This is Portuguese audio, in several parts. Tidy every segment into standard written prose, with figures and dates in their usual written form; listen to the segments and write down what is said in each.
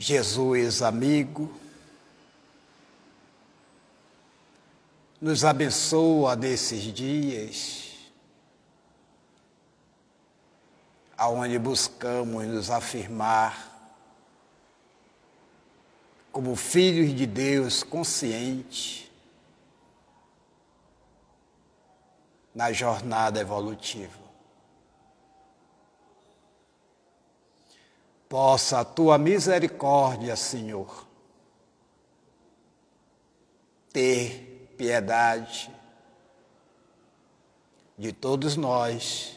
Jesus, amigo, nos abençoa nesses dias, aonde buscamos nos afirmar como filhos de Deus conscientes na jornada evolutiva. Possa a tua misericórdia, Senhor, ter piedade de todos nós,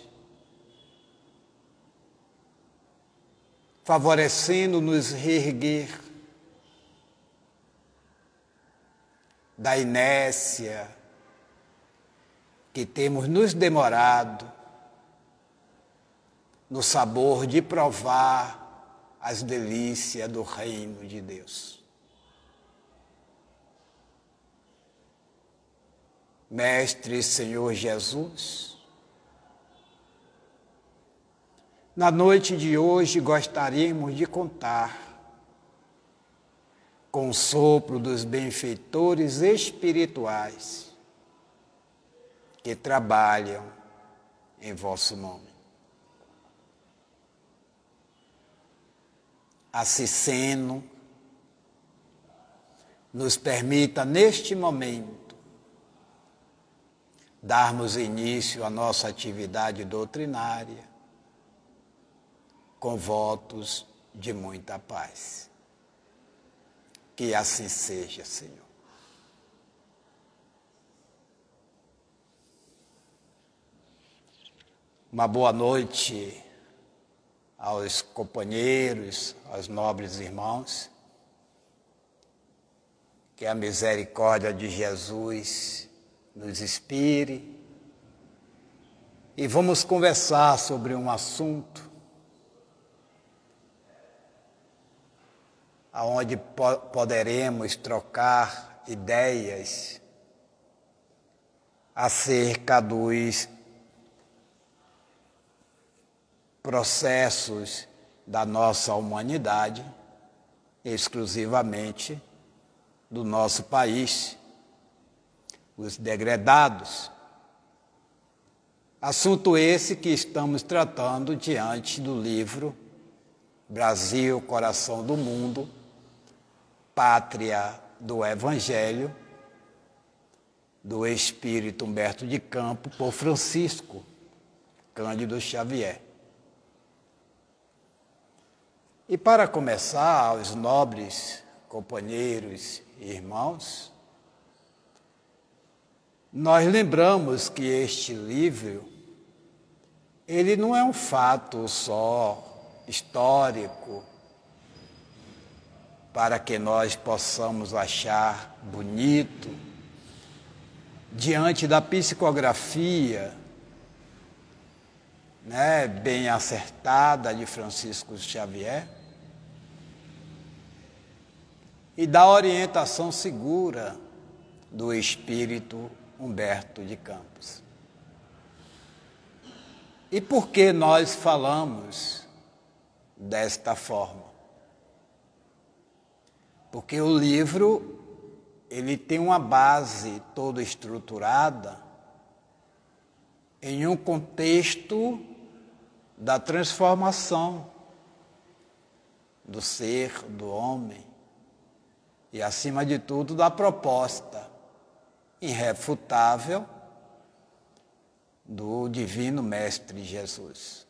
favorecendo-nos reerguer da inércia que temos nos demorado no sabor de provar as delícias do reino de Deus. Mestre Senhor Jesus, na noite de hoje gostaríamos de contar com o sopro dos benfeitores espirituais que trabalham em vosso nome. Assim sendo, nos permita neste momento darmos início à nossa atividade doutrinária com votos de muita paz. Que assim seja, Senhor. Uma boa noite aos companheiros, aos nobres irmãos. Que a misericórdia de Jesus nos inspire. E vamos conversar sobre um assunto aonde poderemos trocar ideias acerca dos processos da nossa humanidade, exclusivamente do nosso país, os degredados. Assunto esse que estamos tratando diante do livro Brasil, Coração do Mundo, Pátria do Evangelho, do Espírito Humberto de Campos, por Francisco Cândido Xavier. E para começar, aos nobres companheiros e irmãos, nós lembramos que este livro, ele não é um fato só histórico, para que nós possamos achar bonito, diante da psicografia, bem acertada de Francisco Xavier, e da orientação segura do Espírito Humberto de Campos. E por que nós falamos desta forma? Porque o livro, ele tem uma base toda estruturada em um contexto da transformação do ser, do homem, e, acima de tudo, da proposta irrefutável do Divino Mestre Jesus.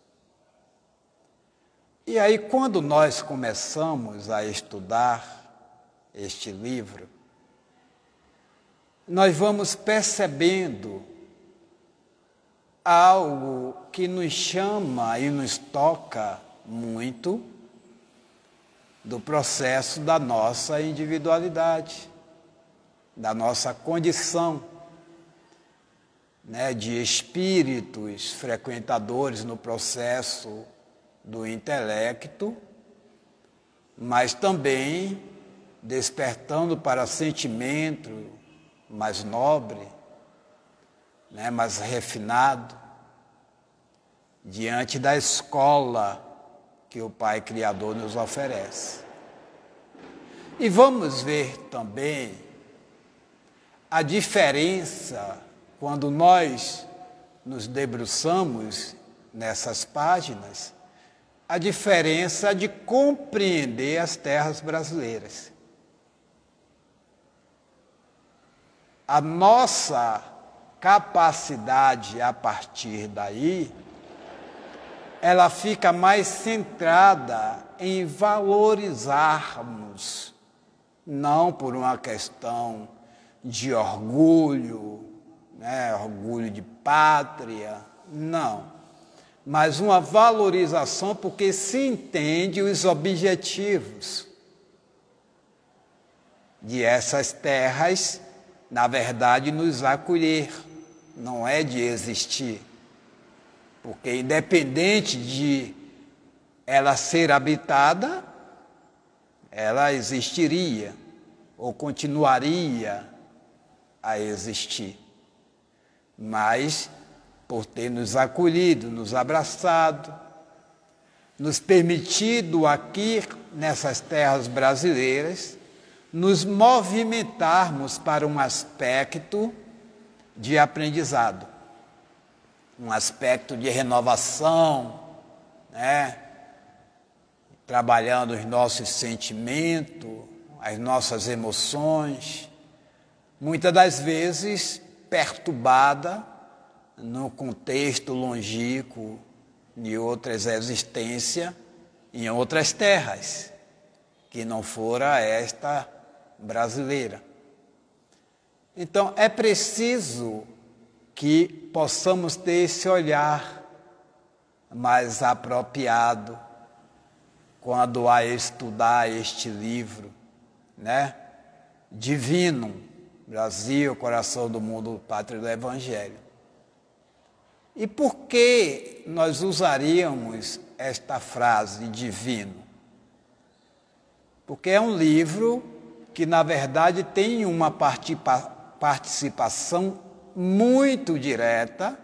E aí, quando nós começamos a estudar este livro, nós vamos percebendo algo que nos chama e nos toca muito do processo da nossa individualidade, da nossa condição, de espíritos frequentadores no processo do intelecto, mas também despertando para sentimento mais nobre, mais refinado, diante da escola que o Pai Criador nos oferece. E vamos ver também a diferença quando nós nos debruçamos nessas páginas, a diferença de compreender as terras brasileiras. A nossa capacidade a partir daí, ela fica mais centrada em valorizarmos, não por uma questão de orgulho, orgulho de pátria, não. Mas uma valorização porque se entende os objetivos de essas terras, na verdade, nos acolher, não é de existir. Porque independente de ela ser habitada, ela existiria ou continuaria a existir. Mas, por ter nos acolhido, nos abraçado, nos permitido aqui, nessas terras brasileiras, nos movimentarmos para um aspecto de aprendizado, um aspecto de renovação, trabalhando os nossos sentimentos, as nossas emoções, muitas das vezes perturbada no contexto longínquo de outras existências em outras terras, que não fora esta brasileira. Então, é preciso que possamos ter esse olhar mais apropriado quando a estudar este livro, divino, Brasil, coração do mundo, pátria do Evangelho. E por que nós usaríamos esta frase, divino? Porque é um livro que, na verdade, tem uma participação muito direta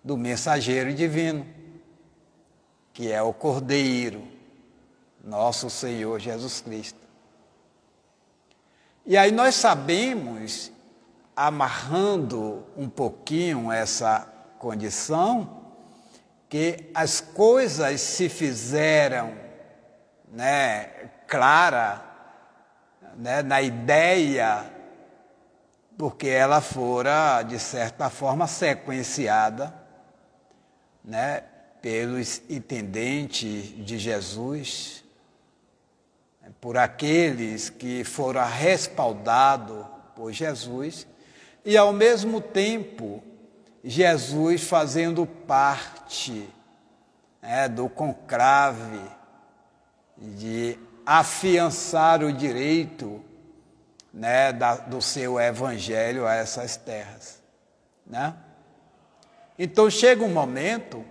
do mensageiro divino, que é o Cordeiro, nosso Senhor Jesus Cristo. E aí nós sabemos, amarrando um pouquinho essa condição, que as coisas se fizeram clara, na ideia, porque ela fora, de certa forma, sequenciada pelos intendentes de Jesus, por aqueles que foram respaldados por Jesus, e, ao mesmo tempo, Jesus fazendo parte do conclave de afiançar o direito do seu evangelho a essas terras. Então chega um momento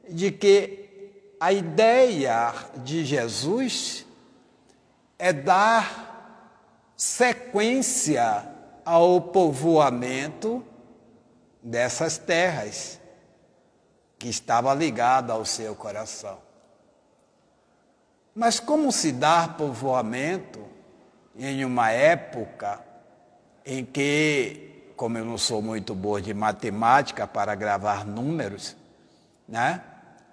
de que a ideia de Jesus é dar sequência ao povoamento dessas terras que estava ligada ao seu coração. Mas como se dá povoamento em uma época em que, como eu não sou muito boa de matemática para gravar números,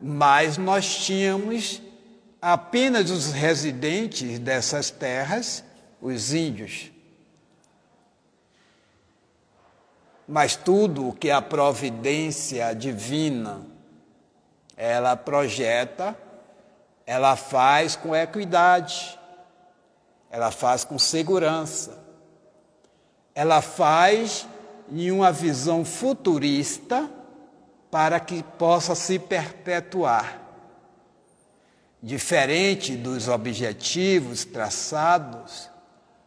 mas nós tínhamos apenas os residentes dessas terras, os índios. Mas tudo o que a providência divina ela projeta, ela faz com equidade, ela faz com segurança, ela faz em uma visão futurista para que possa se perpetuar. Diferente dos objetivos traçados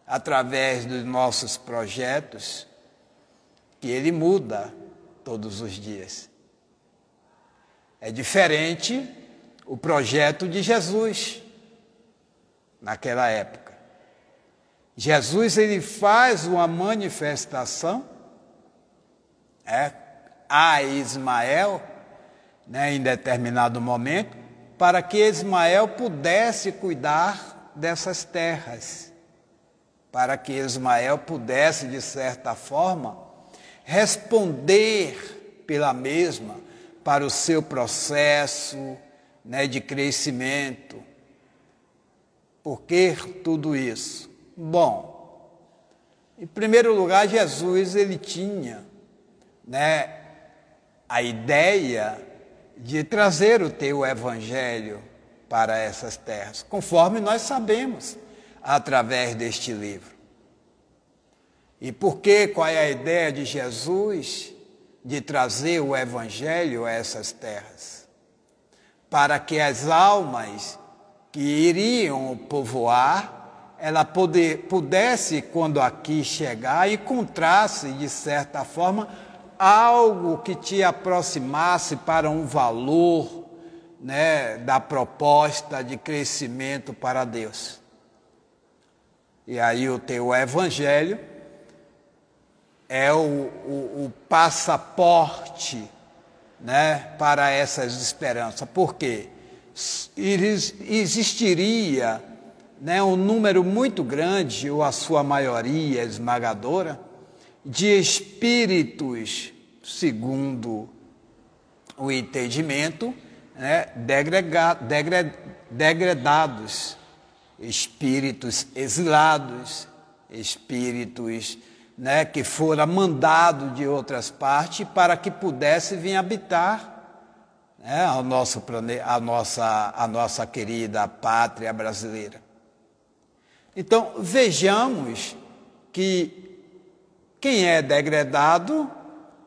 através dos nossos projetos, que ele muda todos os dias. É diferente o projeto de Jesus naquela época. Jesus ele faz uma manifestação a Ismael, em determinado momento, para que Ismael pudesse cuidar dessas terras. para que Ismael pudesse, de certa forma, responder pela mesma para o seu processo, né, de crescimento. Por que tudo isso? Bom, em primeiro lugar, Jesus ele tinha, né, a ideia de trazer o teu evangelho para essas terras, conforme nós sabemos através deste livro. E por que? Qual é a ideia de Jesus de trazer o evangelho a essas terras? Para que as almas que iriam povoar, ela pudesse, quando aqui chegar, encontrar-se, de certa forma, algo que te aproximasse para um valor, né, da proposta de crescimento para Deus. E aí o teu evangelho é o passaporte, né, para essas esperanças. Por quê? Existiria, né, um número muito grande, ou a sua maioria esmagadora, de espíritos, segundo o entendimento, né, degradados, espíritos exilados, espíritos, né, que foram mandados de outras partes para que pudesse vir habitar, né, a nossa querida pátria brasileira. Então, vejamos que quem é degradado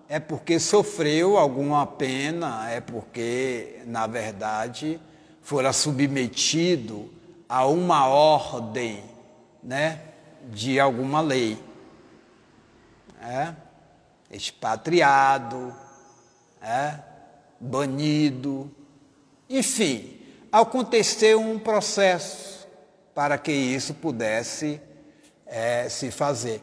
é porque sofreu alguma pena, é porque, na verdade, fora submetido a uma ordem, né, de alguma lei. Expatriado, banido, enfim, aconteceu um processo para que isso pudesse se fazer.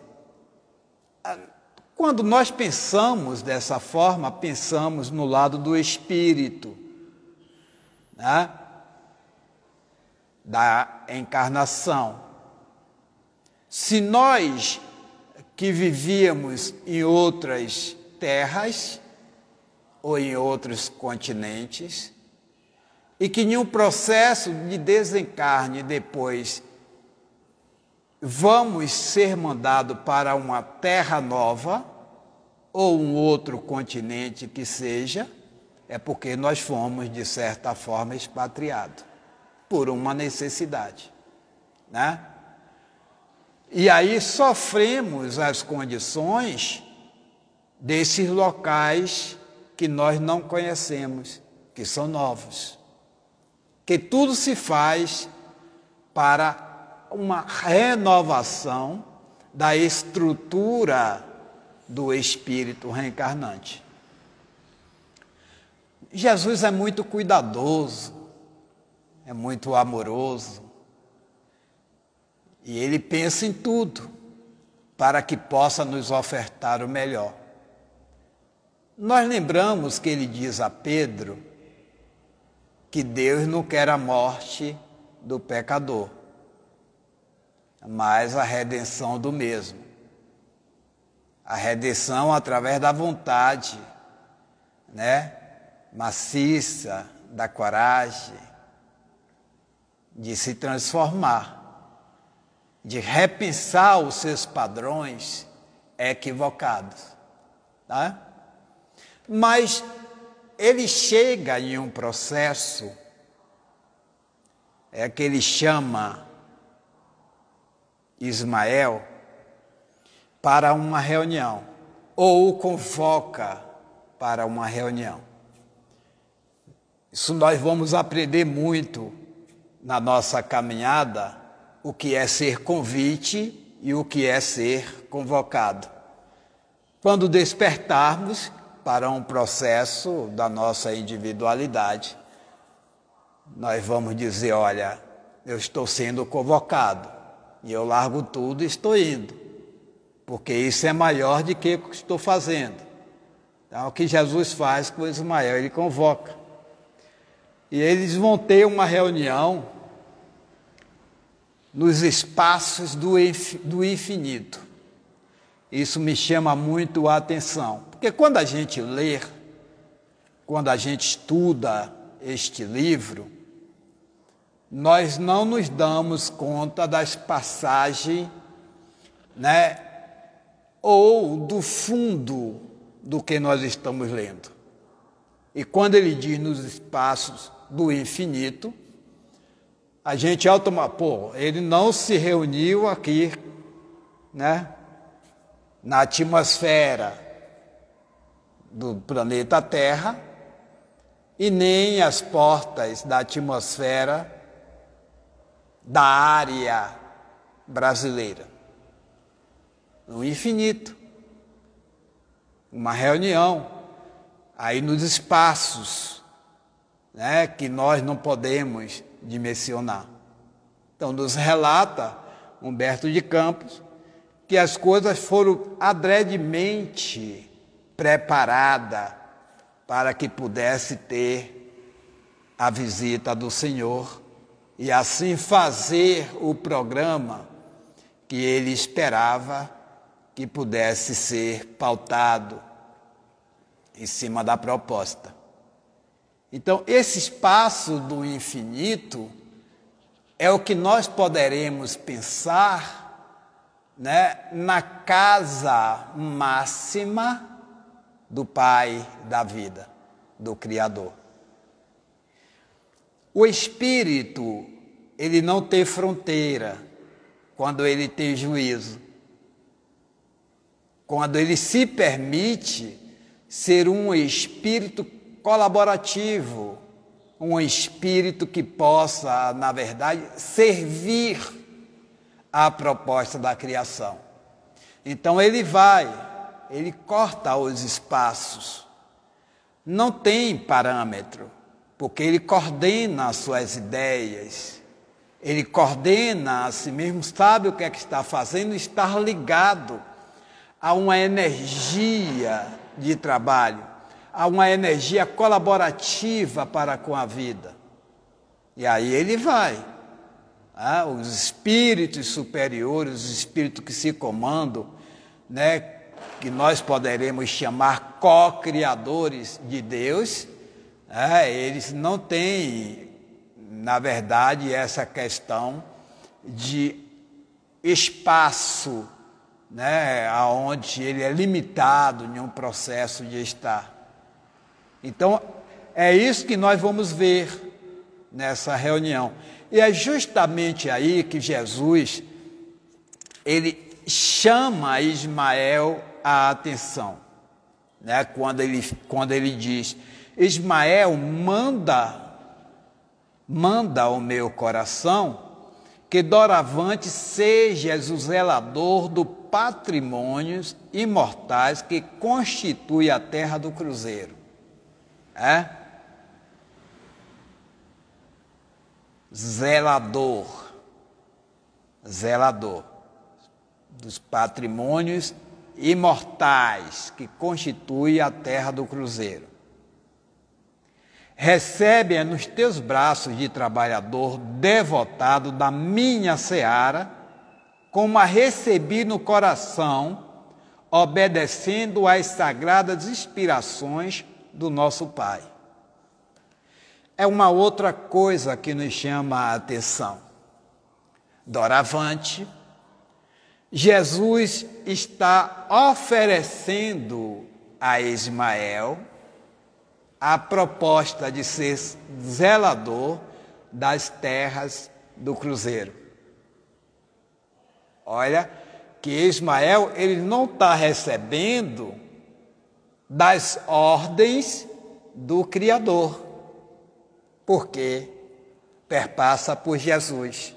Quando nós pensamos dessa forma, pensamos no lado do espírito, né, da encarnação. Se nós que vivíamos em outras terras ou em outros continentes e que em um processo de desencarne depois vamos ser mandados para uma terra nova ou um outro continente que seja, é porque nós fomos, de certa forma, expatriados por uma necessidade, né? E aí sofremos as condições desses locais que nós não conhecemos, que são novos. Que tudo se faz para uma renovação da estrutura do espírito reencarnante. Jesus é muito cuidadoso, é muito amoroso, e ele pensa em tudo para que possa nos ofertar o melhor. Nós lembramos que ele diz a Pedro que Deus não quer a morte do pecador, mas a redenção do mesmo. A redenção através da vontade, né, maciça, da coragem, de se transformar, de repensar os seus padrões equivocados, tá? Mas ele chega em um processo que ele chama Ismael para uma reunião, ou o convoca para uma reunião. Isso nós vamos aprender muito na nossa caminhada, o que é ser convite e o que é ser convocado. Quando despertarmos para um processo da nossa individualidade, nós vamos dizer, olha, eu estou sendo convocado e eu largo tudo e estou indo, porque isso é maior do que o que estou fazendo. Então, o que Jesus faz com Ismael, ele convoca. E eles vão ter uma reunião nos espaços do infinito. Isso me chama muito a atenção, porque quando a gente lê, quando a gente estuda este livro, nós não nos damos conta das passagens, né, ou do fundo do que nós estamos lendo. E quando ele diz nos espaços do infinito, a gente automaticamente, ele não se reuniu aqui, né, na atmosfera do planeta Terra, e nem as portas da atmosfera da área brasileira. No infinito. Uma reunião aí nos espaços, né, que nós não podemos dimensionar. Então, nos relata Humberto de Campos que as coisas foram adredemente preparadas para que pudesse ter a visita do Senhor e assim fazer o programa que ele esperava que pudesse ser pautado em cima da proposta. Então, esse espaço do infinito é o que nós poderemos pensar, né, na casa máxima do Pai da vida, do Criador. O Espírito, ele não tem fronteira quando ele tem juízo. Quando ele se permite ser um espírito colaborativo, um espírito que possa, na verdade, servir à proposta da criação. Então ele corta os espaços. Não tem parâmetro, porque ele coordena as suas ideias, ele coordena a si mesmo, sabe o que é que está fazendo, estar ligado a uma energia de trabalho, a uma energia colaborativa para com a vida. E aí ele vai. Os espíritos superiores, os espíritos que se comandam, né, que nós poderemos chamar co-criadores de Deus, eles não têm, na verdade, essa questão de espaço, né, onde ele é limitado em um processo de estar. Então, é isso que nós vamos ver nessa reunião. E é justamente aí que Jesus, ele chama Ismael a atenção, né, quando ele diz: Ismael, manda ao meu coração que doravante sejas o zelador do patrimônios imortais que constitui a terra do cruzeiro. Zelador dos patrimônios imortais que constitui a terra do cruzeiro. Recebe-a nos teus braços de trabalhador devotado da minha seara, como a recebi no coração, obedecendo às sagradas inspirações do nosso Pai. É uma outra coisa que nos chama a atenção. Doravante, Jesus está oferecendo a Ismael a proposta de ser zelador das terras do cruzeiro. Olha, que Ismael, ele não está recebendo das ordens do Criador, porque perpassa por Jesus.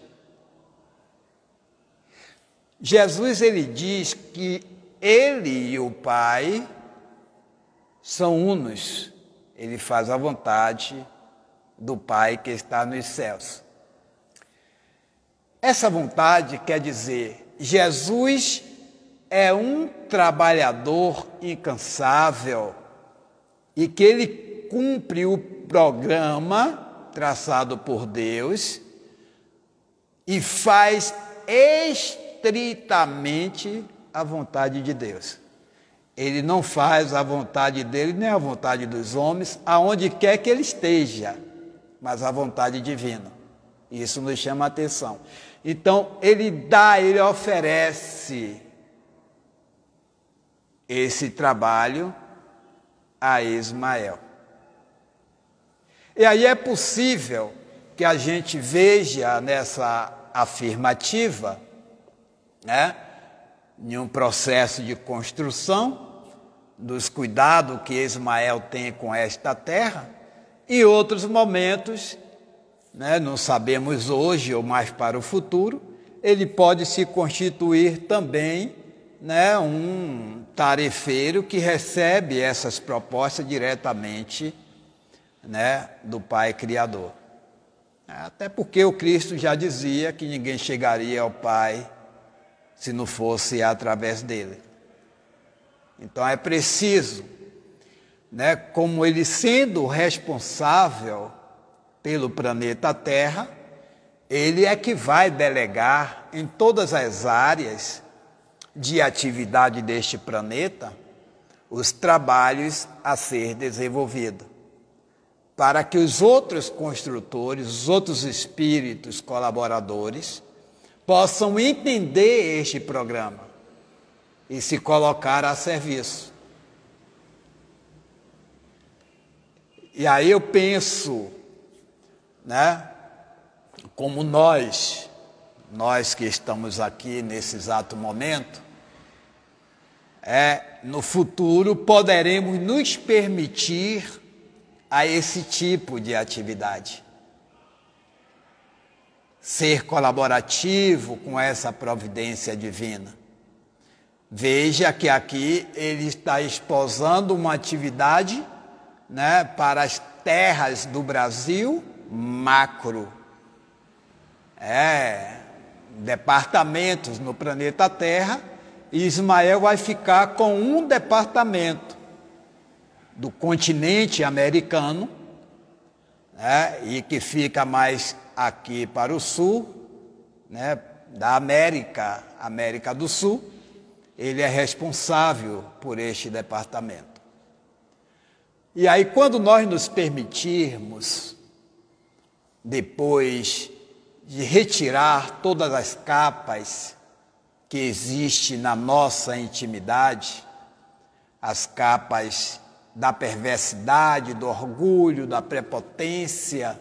Jesus, ele diz que ele e o Pai são unos. Ele faz a vontade do Pai que está nos céus. Essa vontade quer dizer, Jesus é um trabalhador incansável e que ele cumpre o programa traçado por Deus e faz estritamente a vontade de Deus. Ele não faz a vontade dele nem a vontade dos homens, aonde quer que ele esteja, mas a vontade divina. Isso nos chama a atenção. Então, ele oferece esse trabalho a Ismael. E aí é possível que a gente veja nessa afirmativa, né, em um processo de construção, dos cuidados que Ismael tem com esta terra, e outros momentos, né, não sabemos hoje ou mais para o futuro, ele pode se constituir também, né, um tarefeiro que recebe essas propostas diretamente, né, do Pai Criador. Até porque o Cristo já dizia que ninguém chegaria ao Pai se não fosse através dele. Então é preciso, né, como ele sendo responsável pelo planeta Terra, ele é que vai delegar em todas as áreas de atividade deste planeta os trabalhos a ser desenvolvidos, para que os outros construtores, os outros espíritos colaboradores, possam entender este programa e se colocar a serviço. E aí eu penso, né, como nós que estamos aqui nesse exato momento, no futuro poderemos nos permitir a esse tipo de atividade. Ser colaborativo com essa providência divina. Veja que aqui ele está esposando uma atividade, né, para as terras do Brasil macro. Departamentos no planeta Terra, e Ismael vai ficar com um departamento do continente americano, né, e que fica mais aqui para o sul, né, da América do Sul. Ele é responsável por este departamento. E aí, quando nós nos permitirmos, depois de retirar todas as capas que existem na nossa intimidade, as capas da perversidade, do orgulho, da prepotência,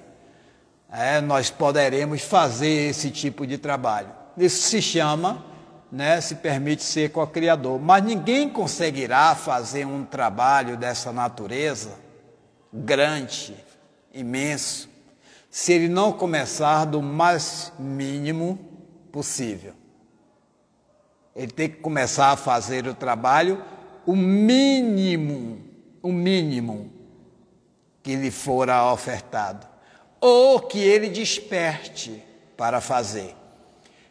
nós poderemos fazer esse tipo de trabalho. Isso se chama, né, se permite ser co-criador. Mas ninguém conseguirá fazer um trabalho dessa natureza, grande, imenso, se ele não começar do mais mínimo possível. Ele tem que começar a fazer o trabalho, o mínimo que lhe fora ofertado, ou que ele desperte para fazer.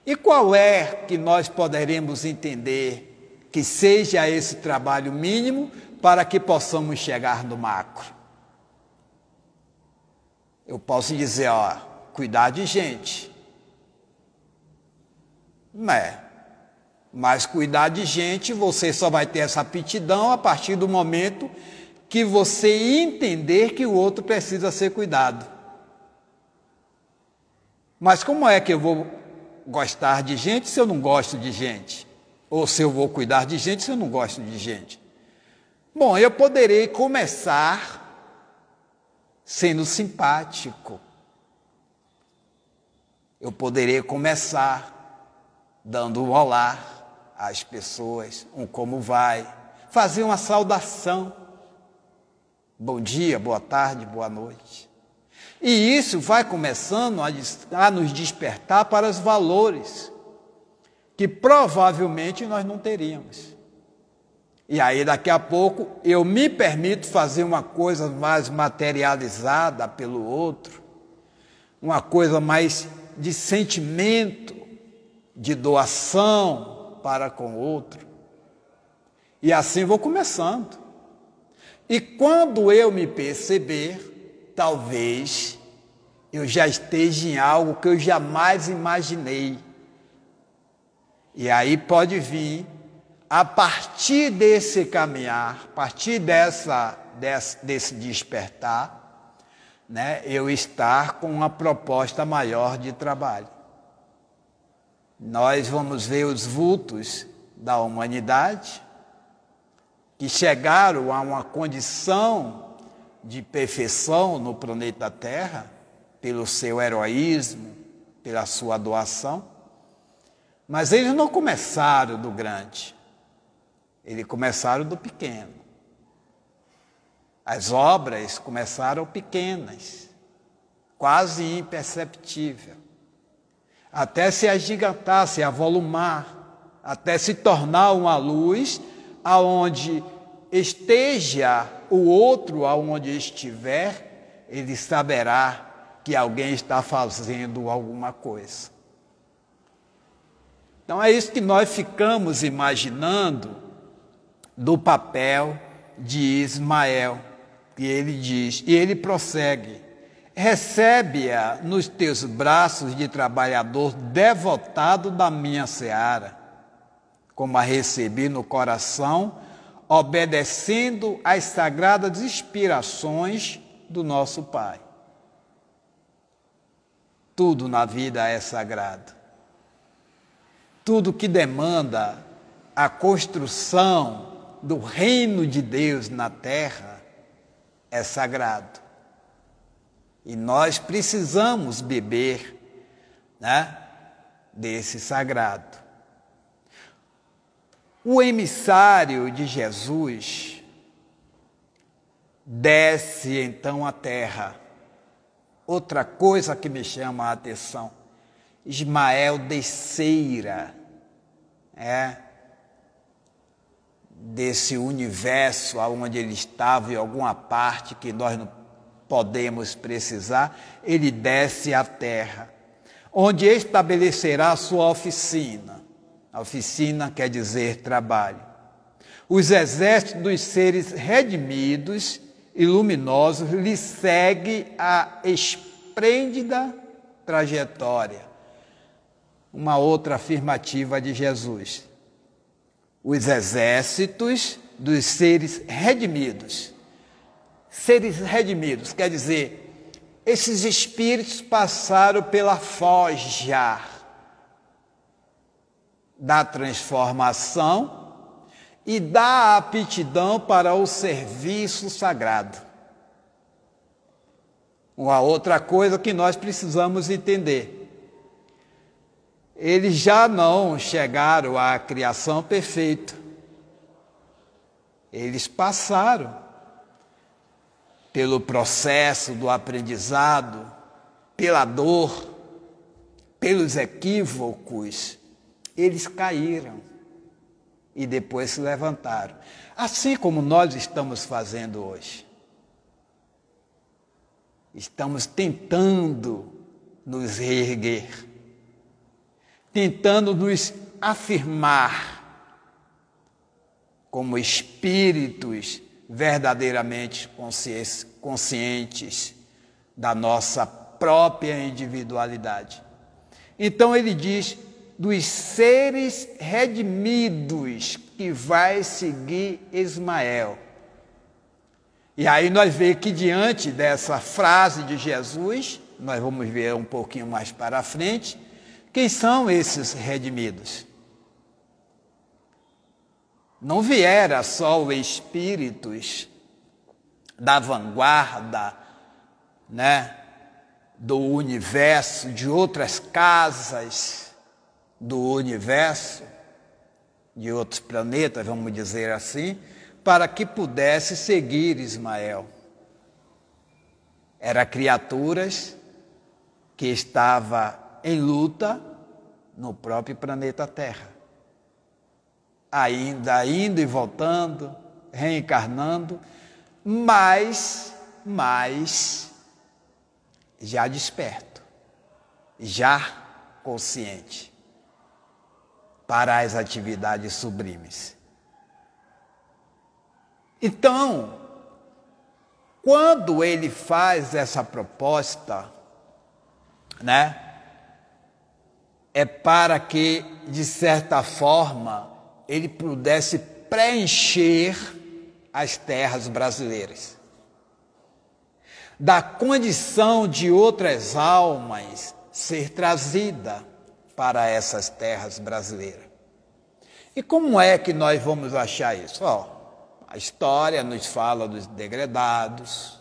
E qual é que nós poderemos entender que seja esse trabalho mínimo para que possamos chegar no macro? Eu posso dizer, cuidar de gente. Mas cuidar de gente, você só vai ter essa aptidão a partir do momento que você entender que o outro precisa ser cuidado. Mas como é que eu vou gostar de gente se eu não gosto de gente? Ou se eu vou cuidar de gente se eu não gosto de gente? Bom, eu poderei começar sendo simpático. Eu poderei começar dando um olá às pessoas, um como vai, fazer uma saudação. Bom dia, boa tarde, boa noite. E isso vai começando a nos despertar para os valores que provavelmente nós não teríamos. E aí, daqui a pouco, eu me permito fazer uma coisa mais materializada pelo outro, uma coisa mais de sentimento, de doação para com o outro. E assim vou começando. E quando eu me perceber, talvez eu já esteja em algo que eu jamais imaginei. E aí pode vir, a partir desse caminhar, a partir desse despertar, né, eu estar com uma proposta maior de trabalho. Nós vamos ver os vultos da humanidade que chegaram a uma condição de perfeição no planeta Terra, pelo seu heroísmo, pela sua doação, mas eles não começaram do grande, eles começaram do pequeno. As obras começaram pequenas, quase imperceptível, até se agigantar, se avolumar, até se tornar uma luz aonde esteja o outro, aonde estiver, ele saberá que alguém está fazendo alguma coisa. Então é isso que nós ficamos imaginando do papel de Ismael, que ele diz, e ele prossegue: recebe-a nos teus braços de trabalhador devotado da minha seara, como a recebi no coração, obedecendo às sagradas inspirações do nosso Pai. Tudo na vida é sagrado. Tudo que demanda a construção do reino de Deus na terra é sagrado. E nós precisamos beber, né, desse sagrado. O emissário de Jesus desce então à terra. Outra coisa que me chama a atenção, Ismael desceira, desse universo onde ele estava, em alguma parte que nós não podemos precisar, ele desce à terra, onde estabelecerá a sua oficina. A oficina quer dizer trabalho. Os exércitos dos seres redimidos e luminosos lhe segue a esplêndida trajetória. Uma outra afirmativa de Jesus. Os exércitos dos seres redimidos. Seres redimidos, quer dizer, esses espíritos passaram pela forja da transformação e da aptidão para o serviço sagrado. Uma outra coisa que nós precisamos entender. Eles já não chegaram à criação perfeita. Eles passaram pelo processo do aprendizado, pela dor, pelos equívocos. Eles caíram e depois se levantaram. Assim como nós estamos fazendo hoje. Estamos tentando nos reerguer, tentando nos afirmar como espíritos verdadeiramente conscientes da nossa própria individualidade. Então ele diz, dos seres redimidos que vai seguir Ismael. E aí nós vemos que diante dessa frase de Jesus, nós vamos ver um pouquinho mais para frente, quem são esses redimidos? Não vieram só os espíritos da vanguarda, né, do universo, de outras casas do universo, de outros planetas, vamos dizer assim, para que pudesse seguir Ismael. Eram criaturas que estavam em luta no próprio planeta Terra. Ainda indo e voltando, reencarnando, mas já desperto, já consciente para as atividades sublimes. Então, quando ele faz essa proposta, né? É para que, de certa forma, ele pudesse preencher as terras brasileiras. Da condição de outras almas ser trazida para essas terras brasileiras. E como é que nós vamos achar isso? A história nos fala dos degredados,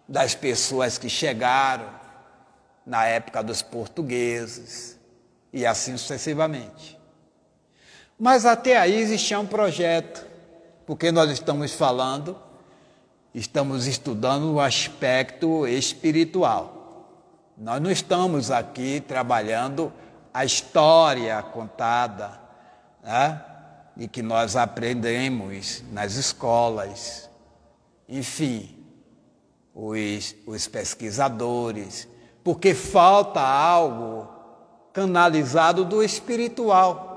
das pessoas que chegaram na época dos portugueses, e assim sucessivamente. Mas até aí existia um projeto, porque nós estamos estudando o aspecto espiritual. Nós não estamos aqui trabalhando a história contada, né? E que nós aprendemos nas escolas, enfim, os pesquisadores, porque falta algo canalizado do espiritual.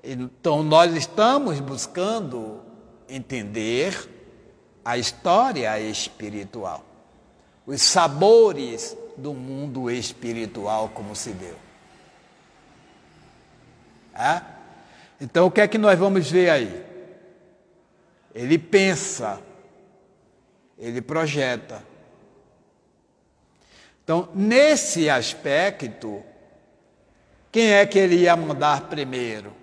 Então, nós estamos buscando entender a história espiritual, os sabores do mundo espiritual, como se deu. Então, o que é que nós vamos ver aí? Ele pensa, ele projeta. Então, nesse aspecto, quem é que ele ia mandar primeiro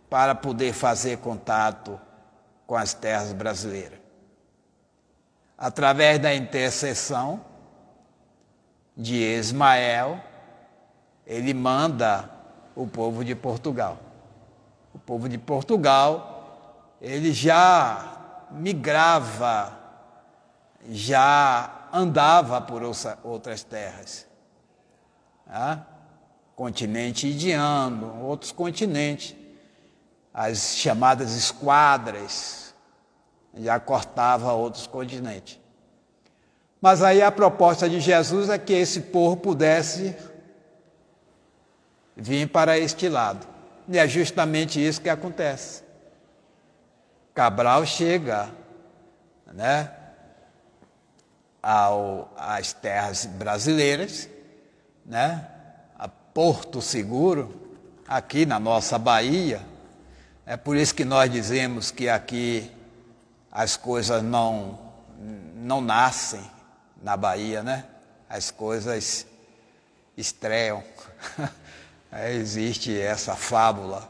para poder fazer contato com as terras brasileiras? Através da intercessão de Ismael, ele manda o povo de Portugal. O povo de Portugal, ele já migrava, já andava por outras terras. Continente indiano, outros continentes. As chamadas esquadras já cortava outros continentes. Mas aí a proposta de Jesus é que esse povo pudesse vir para este lado. E é justamente isso que acontece. Cabral chega, né, às terras brasileiras, né, a Porto Seguro, aqui na nossa Bahia. É por isso que nós dizemos que aqui as coisas não nascem na Bahia, né? As coisas estreiam. Existe essa fábula.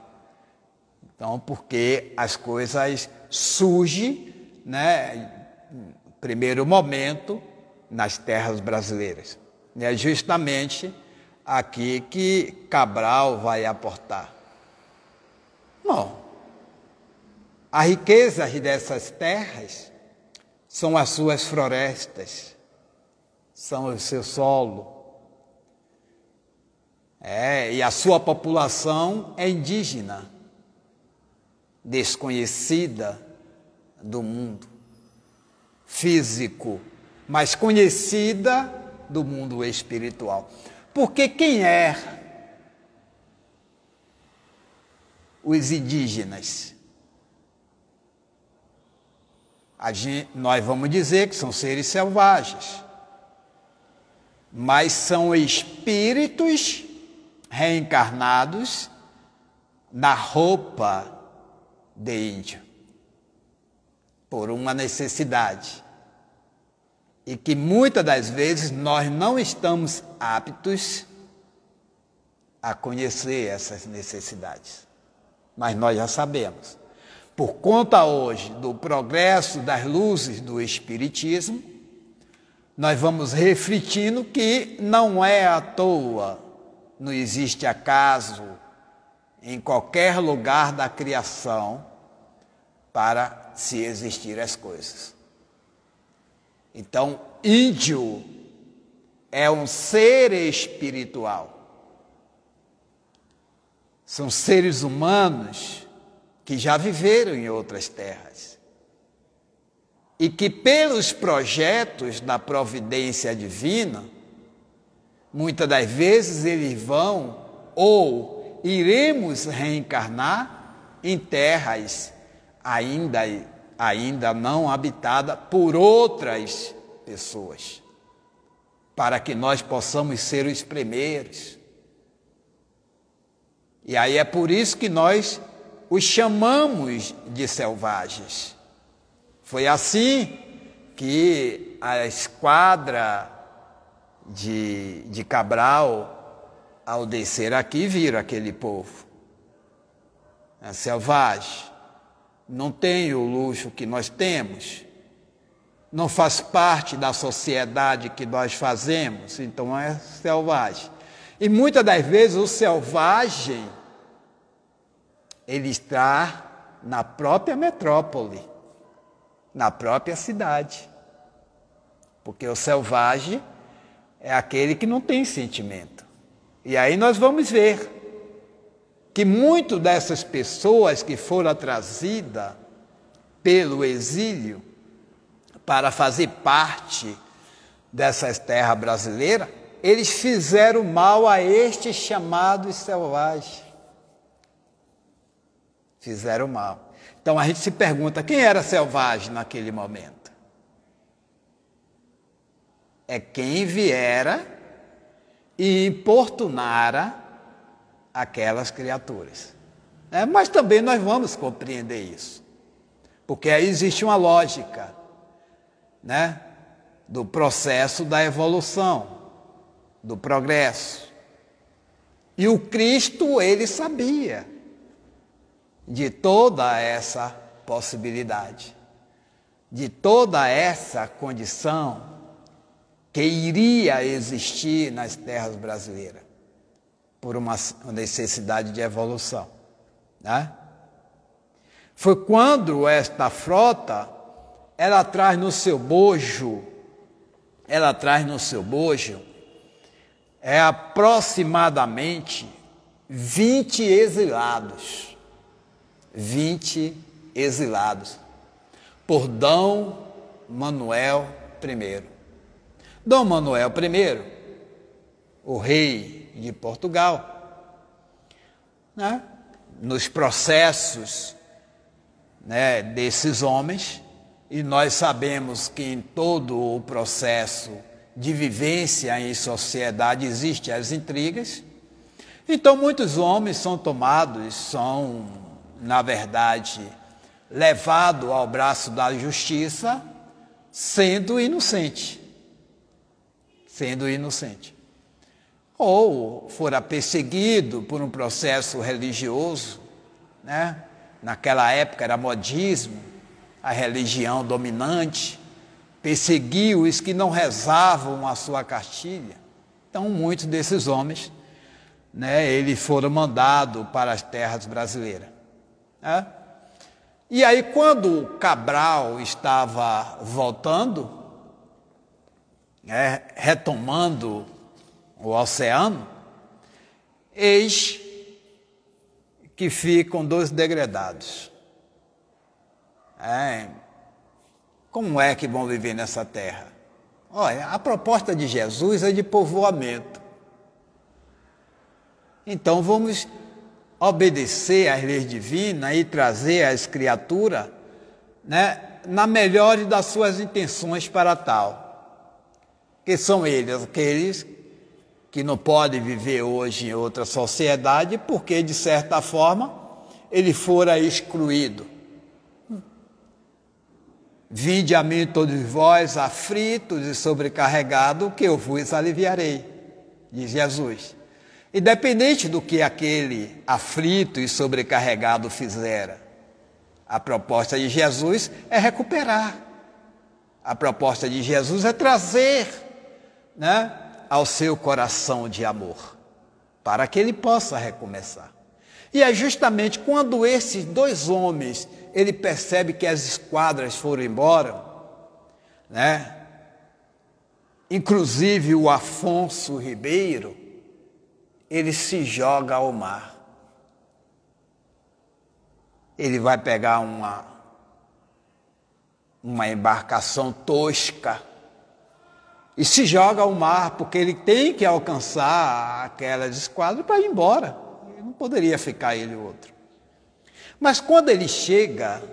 Então, porque as coisas surgem, né, no primeiro momento, nas terras brasileiras. E é justamente aqui que Cabral vai aportar. Bom, a riqueza dessas terras são as suas florestas, são o seu solo. E a sua população é indígena, desconhecida do mundo físico, mas conhecida do mundo espiritual. Porque quem é os indígenas? Nós vamos dizer que são seres selvagens, mas são espíritos reencarnados na roupa de índio, por uma necessidade, e que muitas das vezes nós não estamos aptos a conhecer essas necessidades, mas nós já sabemos. Por conta hoje do progresso das luzes do Espiritismo, nós vamos refletindo que não é à toa, não existe acaso em qualquer lugar da criação para se existir as coisas. Então, índio é um ser espiritual. São seres humanos que já viveram em outras terras e que, pelos projetos da providência divina, muitas das vezes eles vão ou iremos reencarnar em terras ainda não habitadas por outras pessoas, para que nós possamos ser os primeiros. E aí é por isso que nós os chamamos de selvagens. Foi assim que a esquadra de Cabral, ao descer aqui, viram aquele povo. É selvagem, não tem o luxo que nós temos, não faz parte da sociedade que nós fazemos, então é selvagem. E muitas das vezes o selvagem, ele está na própria metrópole, na própria cidade. Porque o selvagem é aquele que não tem sentimento. E aí nós vamos ver que muitas dessas pessoas que foram trazidas pelo exílio para fazer parte dessas terras brasileiras, eles fizeram mal a estes chamados selvagens. Fizeram mal. Então a gente se pergunta, quem era selvagem naquele momento? É quem viera e importunara aquelas criaturas. Mas também nós vamos compreender isso. Porque aí existe uma lógica, do processo da evolução, do progresso. E o Cristo, ele sabia de toda essa possibilidade, de toda essa condição que iria existir nas terras brasileiras, por uma necessidade de evolução. Foi quando esta frota, ela traz no seu bojo aproximadamente 20 exilados. 20 exilados por Dom Manuel I. Dom Manuel I, o rei de Portugal, nos processos desses homens, e nós sabemos que em todo o processo de vivência em sociedade existem as intrigas, então muitos homens são tomados, são, na verdade, levados ao braço da justiça, sendo inocente. Ou fora perseguido por um processo religioso, naquela época era modismo, a religião dominante, perseguiu os que não rezavam a sua cartilha. Então, muitos desses homens, eles foram mandados para as terras brasileiras. E aí, quando Cabral estava voltando, retomando o oceano, eis que ficam 2 degredados. Como é que vão viver nessa terra? Olha, a proposta de Jesus é de povoamento. Então vamos obedecer às leis divinas e trazer as criaturas, na melhor das suas intenções para tal. Que são eles, aqueles que não podem viver hoje em outra sociedade porque, de certa forma, ele fora excluído. Vinde a mim todos vós, aflitos e sobrecarregados, que eu vos aliviarei, diz Jesus. Independente do que aquele aflito e sobrecarregado fizera, a proposta de Jesus é recuperar. A proposta de Jesus é trazer, ao seu coração de amor, para que ele possa recomeçar. E é justamente quando esses 2 homens, ele percebe que as esquadras foram embora, inclusive o Afonso Ribeiro, ele se joga ao mar. Ele vai pegar uma embarcação tosca e se joga ao mar, porque ele tem que alcançar aquelas esquadras para ir embora. Ele não poderia ficar ele ou outro. Mas quando ele chega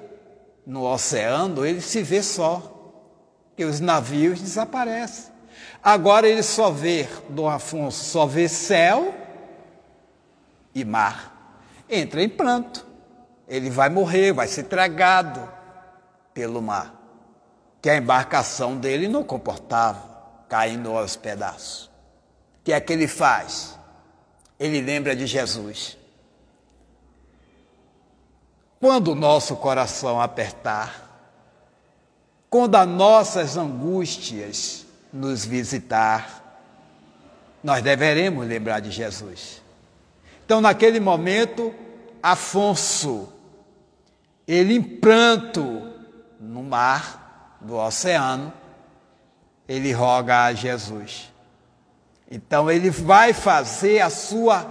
no oceano, ele se vê só. que os navios desaparecem. Agora ele só vê, Dom Afonso, só vê céu e mar. Entra em pranto. Ele vai morrer, vai ser tragado pelo mar, que a embarcação dele não comportava, caindo aos pedaços. O que é que ele faz? Ele lembra de Jesus. Quando o nosso coração apertar, quando as nossas angústias nos visitar, nós deveremos lembrar de Jesus. Então, naquele momento, Afonso, ele em pranto no mar, no oceano, ele roga a Jesus. Então ele vai fazer a sua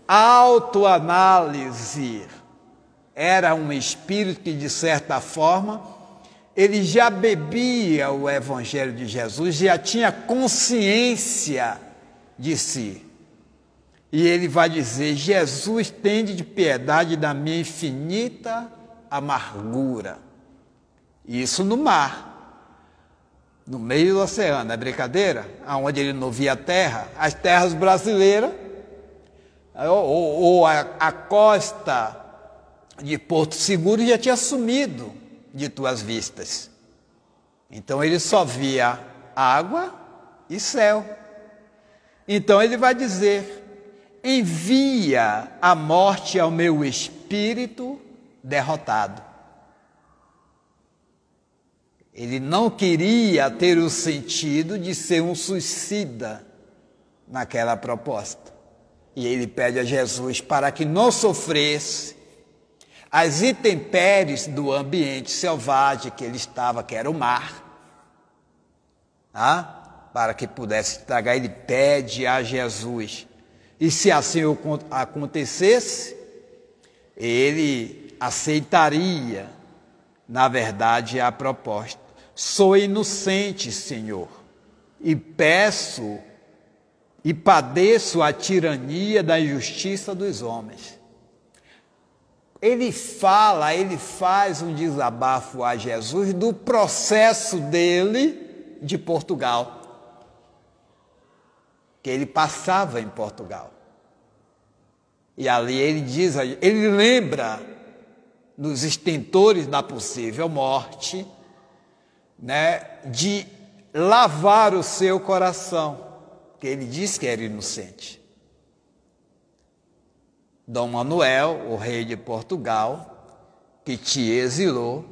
autoanálise. Era um espírito que, de certa forma, ele já bebia o Evangelho de Jesus, já tinha consciência de si. E ele vai dizer: Jesus, tende de piedade da minha infinita amargura. Isso no mar, no meio do oceano, é brincadeira? Onde ele não via terra, as terras brasileiras, ou a costa de Porto Seguro já tinha sumido de tuas vistas. Então ele só via água e céu. Então ele vai dizer: envia a morte ao meu espírito derrotado. Ele não queria ter o sentido de ser um suicida naquela proposta. E ele pede a Jesus para que não sofresse as intempéries do ambiente selvagem que ele estava, que era o mar. Para que pudesse tragar, ele pede a Jesus. E se assim acontecesse, ele aceitaria, na verdade, a proposta. Sou inocente, Senhor, e peço e padeço a tirania da injustiça dos homens. Ele faz um desabafo a Jesus do processo dele de Portugal, que ele passava em Portugal. E ali ele diz, ele lembra nos extintores da possível morte, de lavar o seu coração, que ele diz que era inocente. Dom Manuel, o rei de Portugal, que te exilou,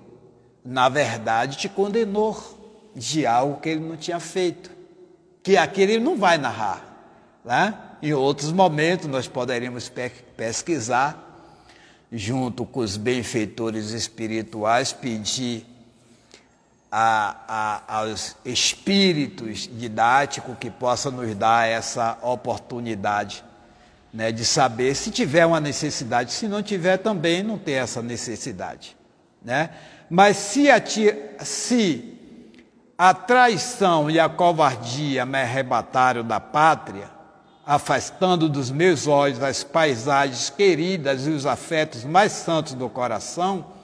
na verdade te condenou de algo que ele não tinha feito, que aqui ele não vai narrar, Em outros momentos nós poderíamos pesquisar, junto com os benfeitores espirituais, pedir aos espíritos didáticos que possam nos dar essa oportunidade, de saber se tiver uma necessidade, se não tiver também não ter essa necessidade, Mas se a traição e a covardia me arrebataram da pátria, afastando dos meus olhos as paisagens queridas e os afetos mais santos do coração,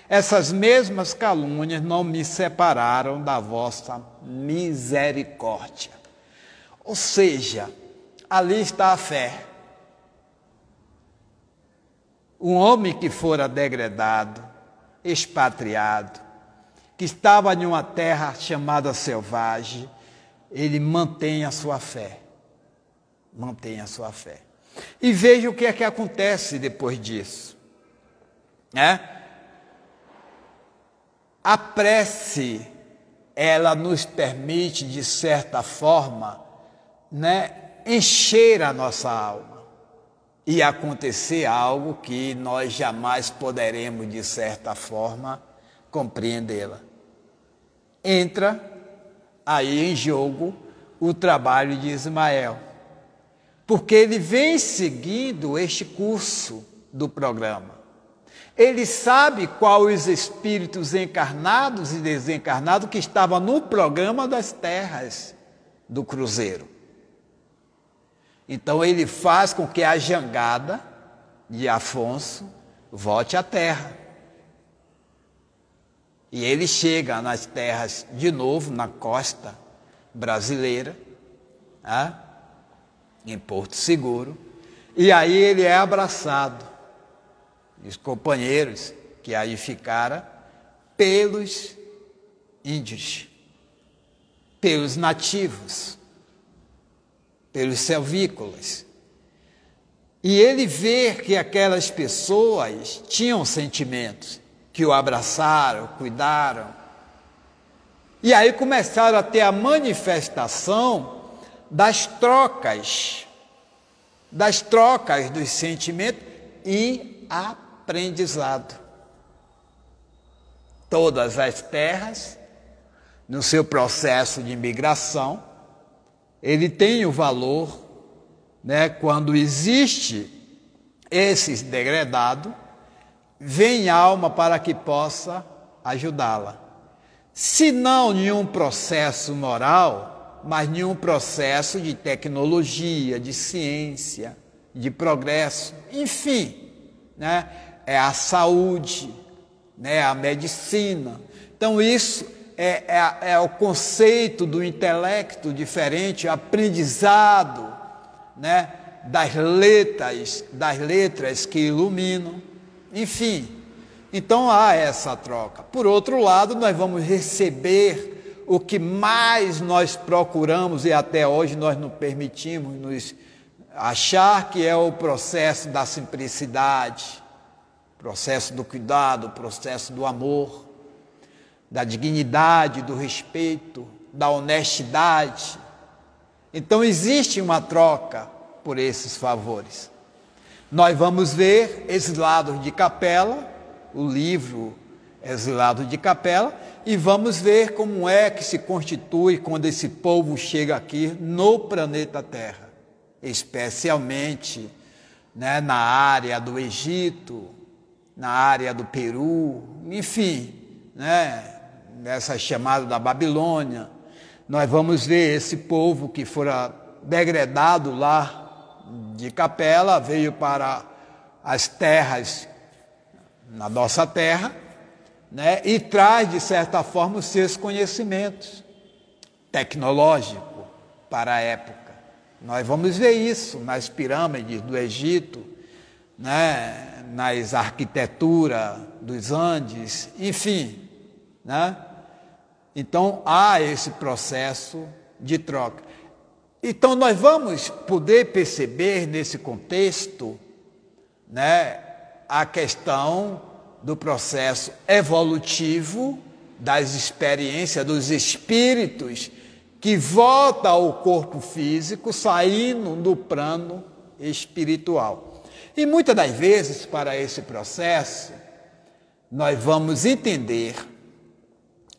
essas mesmas calúnias não me separaram da vossa misericórdia. Ou seja, ali está a fé. Um homem que fora degradado, expatriado, que estava em uma terra chamada selvagem, ele mantém a sua fé. Mantém a sua fé. E veja o que é que acontece depois disso. A prece, ela nos permite, de certa forma, encher a nossa alma e acontecer algo que nós jamais poderemos, de certa forma, compreendê-la. Entra aí em jogo o trabalho de Ismael, porque ele vem seguindo este curso do programa. Ele sabe quais os espíritos encarnados e desencarnados que estavam no programa das terras do cruzeiro. Então ele faz com que a jangada de Afonso volte à terra. E ele chega nas terras de novo, na costa brasileira, em Porto Seguro, e aí ele é abraçado, os companheiros que aí ficaram, pelos índios, pelos nativos, pelos selvícolas. E ele vê que aquelas pessoas tinham sentimentos, que o abraçaram, cuidaram. E aí começaram a ter a manifestação das trocas dos sentimentos e aprendizado. Todas as terras, no seu processo de migração, ele tem o valor, quando existe esses degredados, vem alma para que possa ajudá-la. Se não nenhum processo moral, mas nenhum processo de tecnologia, de ciência, de progresso, enfim, é a saúde, a medicina. Então isso é o conceito do intelecto diferente, o aprendizado, das letras que iluminam, enfim. Então há essa troca. Por outro lado, nós vamos receber o que mais nós procuramos e até hoje nós não permitimos nos achar, que é o processo da simplicidade, processo do cuidado, processo do amor, da dignidade, do respeito, da honestidade. Então existe uma troca por esses favores. Nós vamos ver Exilados de Capela, o livro Exilados de Capela, e vamos ver como é que se constitui quando esse povo chega aqui no planeta Terra, especialmente na área do Egito, na área do Peru, enfim, nessa chamada da Babilônia. Nós vamos ver esse povo que fora degradado lá de Capela, veio para as terras, na nossa terra, e traz, de certa forma, os seus conhecimentos tecnológicos para a época. Nós vamos ver isso nas pirâmides do Egito, nas arquiteturas dos Andes, enfim, Então há esse processo de troca. Então nós vamos poder perceber nesse contexto, a questão do processo evolutivo das experiências dos espíritos que voltam ao corpo físico, saindo do plano espiritual. E muitas das vezes, para esse processo, nós vamos entender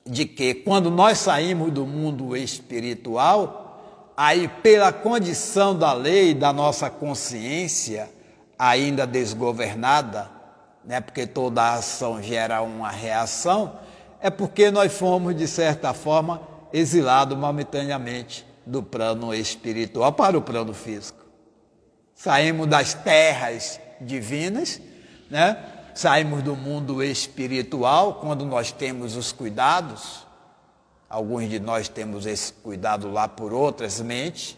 de que quando nós saímos do mundo espiritual, aí pela condição da lei, da nossa consciência ainda desgovernada, porque toda ação gera uma reação, é porque nós fomos, de certa forma, exilados momentaneamente do plano espiritual para o plano físico. Saímos das terras divinas, saímos do mundo espiritual, quando nós temos os cuidados. Alguns de nós temos esse cuidado lá por outras mentes,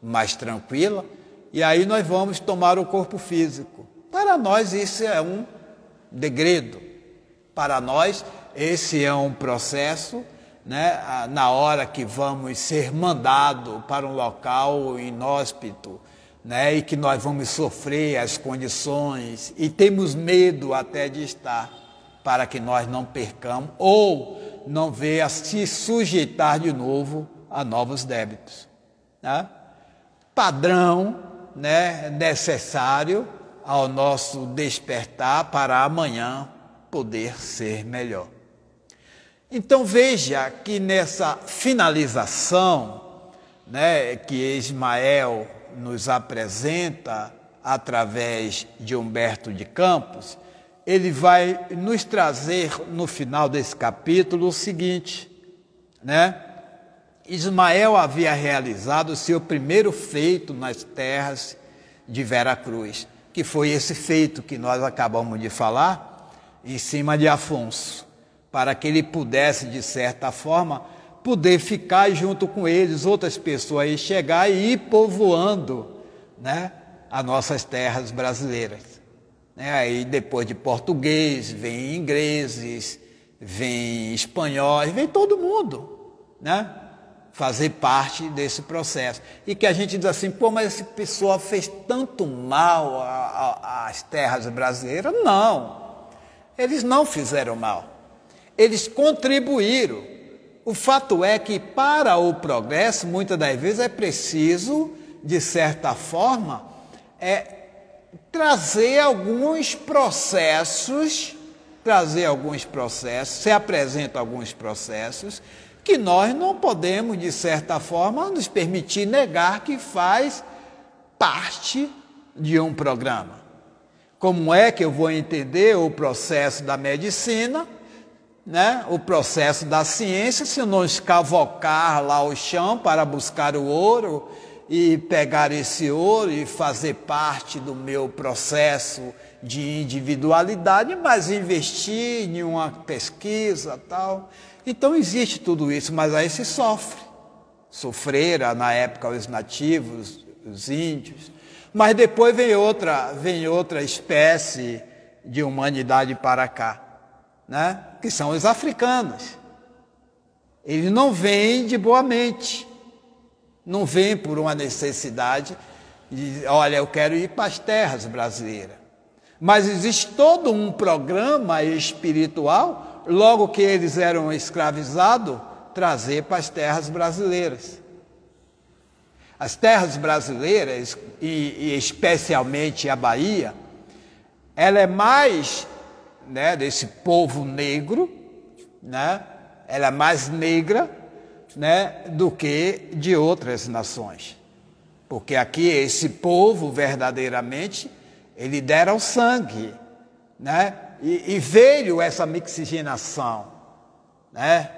mais tranquila, e aí nós vamos tomar o corpo físico. Para nós isso é um degredo. Para nós esse é um processo, na hora que vamos ser mandados para um local inóspito, e que nós vamos sofrer as condições e temos medo até de estar, para que nós não percamos ou não venha se sujeitar de novo a novos débitos. Padrão, necessário ao nosso despertar para amanhã poder ser melhor. Então veja que nessa finalização, que Ismael nos apresenta através de Humberto de Campos, ele vai nos trazer no final desse capítulo o seguinte, Ismael havia realizado o seu primeiro feito nas terras de Veracruz, que foi esse feito que nós acabamos de falar, em cima de Afonso, para que ele pudesse, de certa forma, poder ficar junto com eles, outras pessoas aí chegar e ir povoando, né, as nossas terras brasileiras. Aí depois de português, vem ingleses, vem espanhóis, vem todo mundo, né, fazer parte desse processo. E que a gente diz assim, pô, mas esse pessoal fez tanto mal às terras brasileiras. Não, eles não fizeram mal, eles contribuíram. O fato é que para o progresso, muitas das vezes é preciso, de certa forma, trazer alguns processos, se apresentam alguns processos que nós não podemos, de certa forma, nos permitir negar que faz parte de um programa. Como é que eu vou entender o processo da medicina, né, o processo da ciência, se eu não escavocar lá o chão para buscar o ouro e pegar esse ouro e fazer parte do meu processo de individualidade, mas investir em uma pesquisa tal. Então existe tudo isso, mas aí se sofre. Sofreram na época os nativos, os índios, mas depois vem outra espécie de humanidade para cá, né? Que são os africanos. Eles não vêm de boa mente, não vêm por uma necessidade de, olha, eu quero ir para as terras brasileiras. Mas existe todo um programa espiritual, logo que eles eram escravizados, trazer para as terras brasileiras. As terras brasileiras, e especialmente a Bahia, ela é mais, né, desse povo negro, né, ela é mais negra, né, do que de outras nações. Porque aqui esse povo verdadeiramente, ele deram sangue, né, e veio essa mixigenação, né.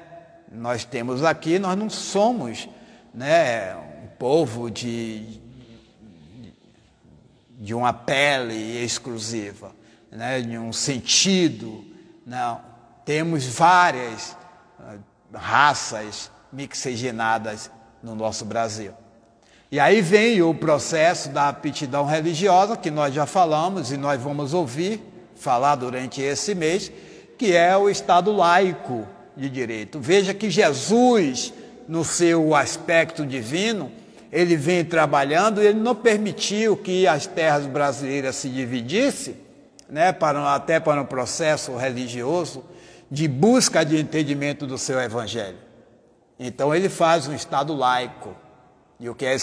Nós temos aqui, nós não somos, né, um povo de uma pele exclusiva, né, de um sentido. Não, temos várias raças mixigenadas no nosso Brasil. E aí vem o processo da aptidão religiosa, que nós já falamos e nós vamos ouvir falar durante esse mês, que é o Estado laico de direito. Veja que Jesus, no seu aspecto divino, ele vem trabalhando, ele não permitiu que as terras brasileiras se dividissem, né, até para um processo religioso de busca de entendimento do seu evangelho. Então ele faz um Estado laico, e o que é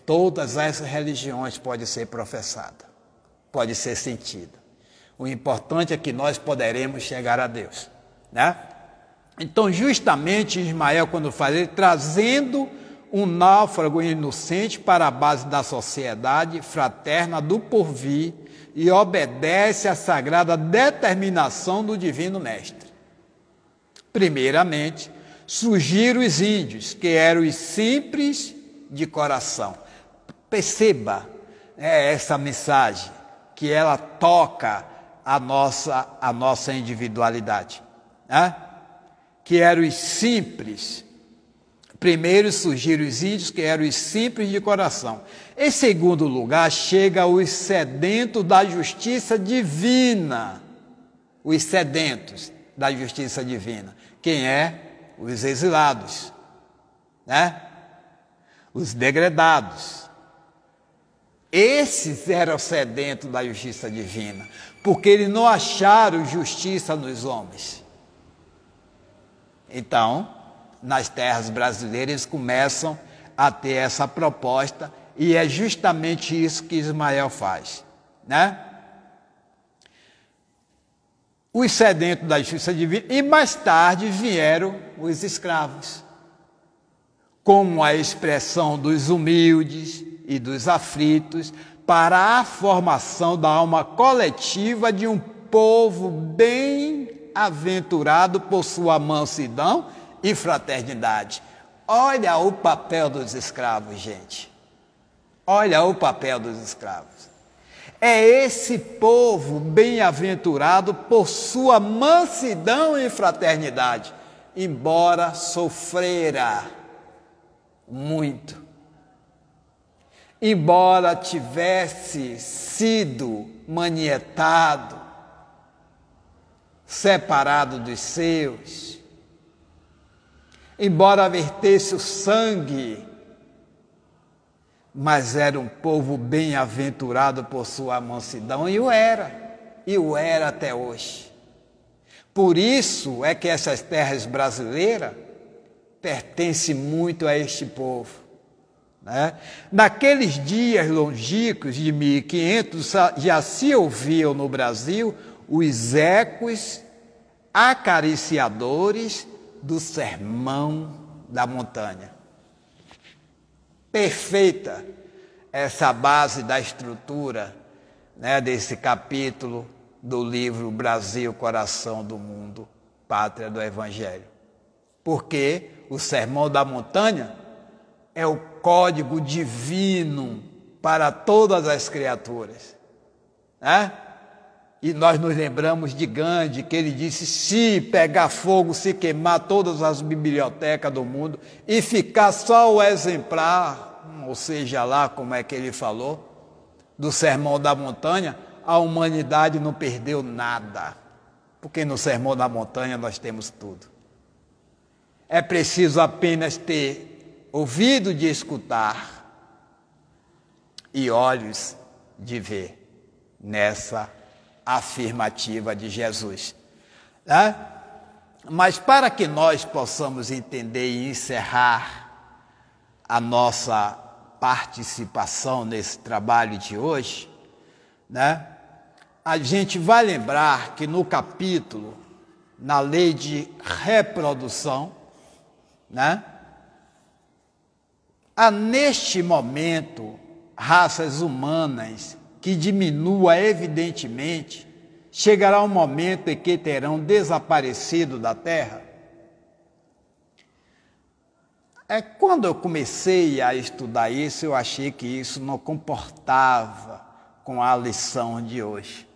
todas essas religiões podem ser professadas, pode ser sentida. O importante é que nós poderemos chegar a Deus, né? Então, justamente Ismael, quando faz ele, trazendo um náufrago inocente para a base da sociedade fraterna do porvir, e obedece à sagrada determinação do divino mestre. Primeiramente, surgiram os índios, que eram os simples de coração. Perceba, essa mensagem, que ela toca a nossa individualidade, né? Que eram os simples. Primeiro surgiram os índios, que eram os simples de coração. Em segundo lugar, chega os sedentos da justiça divina. Os sedentos da justiça divina. Quem é? Os exilados, né? Os degredados. Esses eram sedentos da justiça divina, porque eles não acharam justiça nos homens. Então, nas terras brasileiras, eles começam a ter essa proposta, e é justamente isso que Ismael faz, né? Os sedentos da justiça divina, e mais tarde vieram os escravos, como a expressão dos humildes e dos aflitos, para a formação da alma coletiva de um povo bem-aventurado por sua mansidão e fraternidade. Olha o papel dos escravos, gente. Olha o papel dos escravos. É esse povo bem-aventurado por sua mansidão e fraternidade, embora sofrera muito, embora tivesse sido manietado, separado dos seus, embora vertesse o sangue, mas era um povo bem-aventurado por sua mansidão, e o era até hoje. Por isso é que essas terras brasileiras pertencem muito a este povo, né? Naqueles dias longínquos de 1500, já se ouviam no Brasil os ecos acariciadores do Sermão da Montanha. Perfeita essa base da estrutura, né, desse capítulo do livro Brasil, Coração do Mundo, Pátria do Evangelho. Porque o Sermão da Montanha é o código divino para todas as criaturas, né? E nós nos lembramos de Gandhi, que ele disse: se pegar fogo, se queimar todas as bibliotecas do mundo e ficar só o exemplar, ou seja lá como é que ele falou, do Sermão da Montanha, a humanidade não perdeu nada, porque no Sermão da Montanha nós temos tudo. É preciso apenas ter ouvido de escutar e olhos de ver nessa afirmativa de Jesus, né? Mas para que nós possamos entender e encerrar a nossa participação nesse trabalho de hoje, né, a gente vai lembrar que no capítulo, na lei de reprodução, né, há neste momento raças humanas que diminua evidentemente, chegará um momento em que terão desaparecido da Terra. Quando eu comecei a estudar isso, eu achei que isso não comportava com a lição de hoje.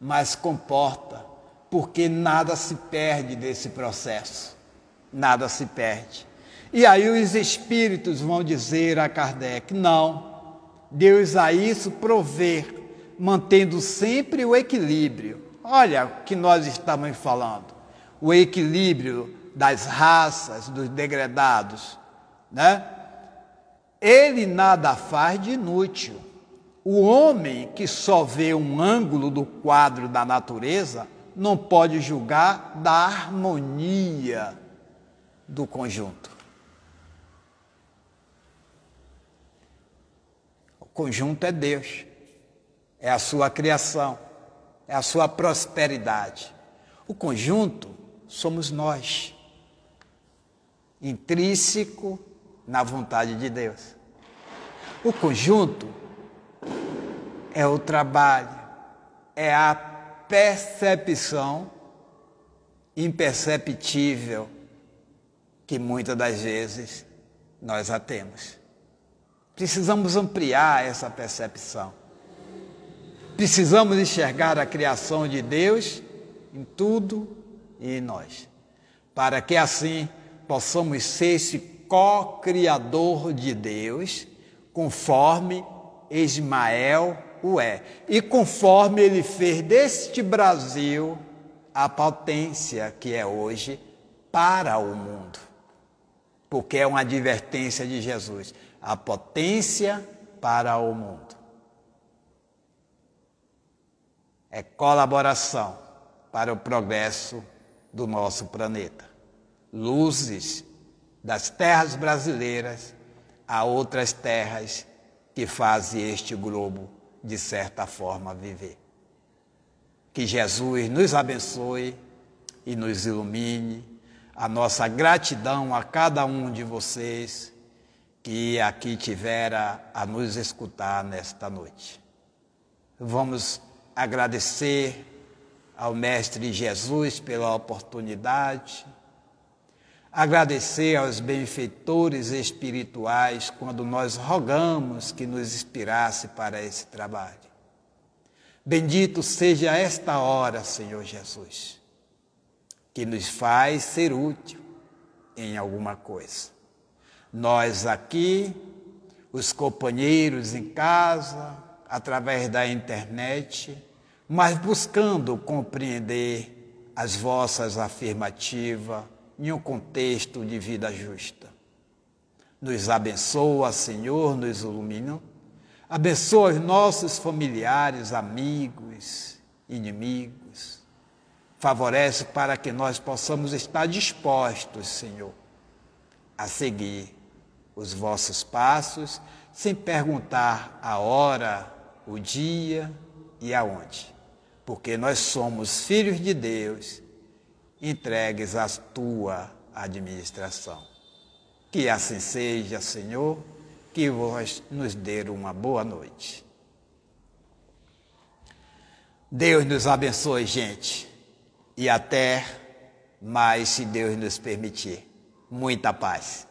Mas comporta, porque nada se perde desse processo. Nada se perde. E aí os espíritos vão dizer a Kardec: não, Deus a isso provê, mantendo sempre o equilíbrio. Olha o que nós estamos falando, o equilíbrio das raças, dos degradados, né? Ele nada faz de inútil. O homem que só vê um ângulo do quadro da natureza não pode julgar da harmonia do conjunto. O conjunto é Deus, é a sua criação, é a sua prosperidade. O conjunto somos nós, intrínseco na vontade de Deus. O conjunto é o trabalho, é a percepção imperceptível que muitas das vezes nós a temos. Precisamos ampliar essa percepção. Precisamos enxergar a criação de Deus em tudo e em nós, para que assim possamos ser esse co-criador de Deus, conforme Ismael o é, e conforme ele fez deste Brasil a potência que é hoje para o mundo. Porque é uma advertência de Jesus, a potência para o mundo. É colaboração para o progresso do nosso planeta. Luzes das terras brasileiras a outras terras que fazem este globo, de certa forma, viver. Que Jesus nos abençoe e nos ilumine. A nossa gratidão a cada um de vocês que aqui tivera a nos escutar nesta noite. Vamos agradecer ao Mestre Jesus pela oportunidade, agradecer aos benfeitores espirituais quando nós rogamos que nos inspirasse para esse trabalho. Bendito seja esta hora, Senhor Jesus, que nos faz ser útil em alguma coisa. Nós aqui, os companheiros em casa, através da internet, mas buscando compreender as vossas afirmativas em um contexto de vida justa. Nos abençoa, Senhor, nos ilumina. Abençoa os nossos familiares, amigos, inimigos. Favorece para que nós possamos estar dispostos, Senhor, a seguir os vossos passos, sem perguntar a hora, o dia e aonde. Porque nós somos filhos de Deus, entregues à tua administração. Que assim seja, Senhor, que vós nos dê uma boa noite. Deus nos abençoe, gente, e até mais, se Deus nos permitir. Muita paz.